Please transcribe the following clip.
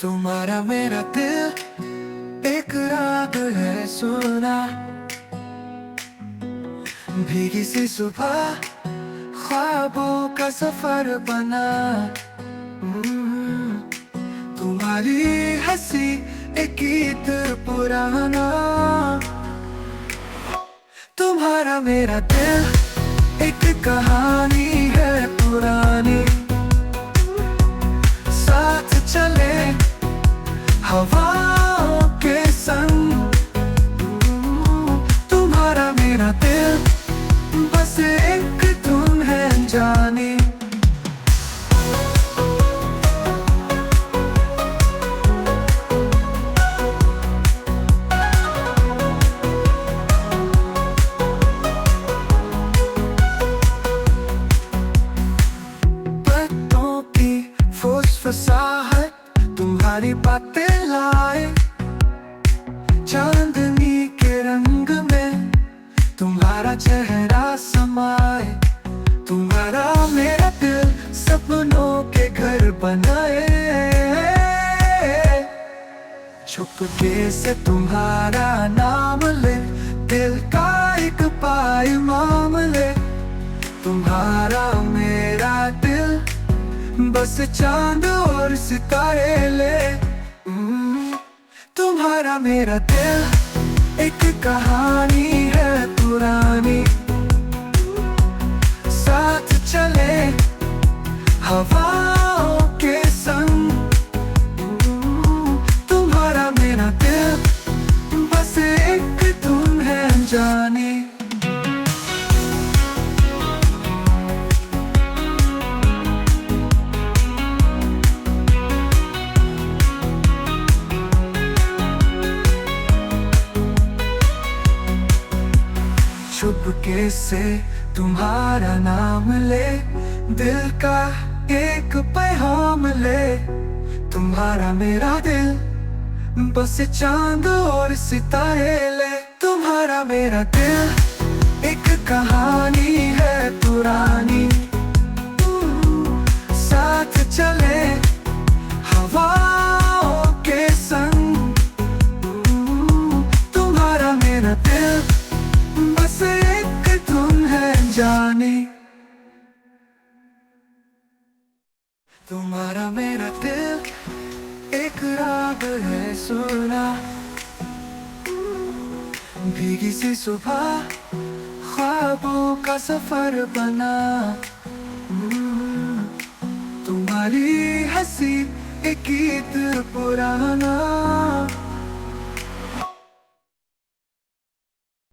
तुम्हारा मेरा दिल एक राग है सुना, भीगी सी सुबह ख्वाबों का सफर बना। तुम्हारी हंसी एक गीत पुराना, तुम्हारा मेरा दिल एक कहानी है पुरानी। साथ चले हवाओं के संग, तुम्हारा मेरा दिल बस एक धुन है जानी। पत्तों की फुसफुसाहट तुम्हारी बातें लाए, चांदनी के रंग में तुम्हारा चेहरा समाए। तुम्हारा मेरा दिल सपनों के घर बनाए, चुपके से तुम्हारा नाम ले, दिल का एक पाई मामले। तुम्हारा मेरा दिल बस चांद और सितारे ले। तुम्हारा मेरा दिल एक कहानी है पुरानी। साथ चले हवाओं के संग, तुम्हारा मेरा दिल बस एक धुन है जानी। चुपके से तुम्हारा नाम ले, दिल का एक पैगाम ले। तुम्हारा मेरा दिल बस चांद और सितारे ले। तुम्हारा मेरा दिल एक कहानी है पुरानी। साथ चले हवाओं के संग, तुम्हारा मेरा दिल बस एक धुन है जानी। तुम्हारा मेरा दिल एक राग है सुना, भीगी सी सुबह ख्वाबों का सफर बना। तुम्हारी हंसी एक गीत पुराना,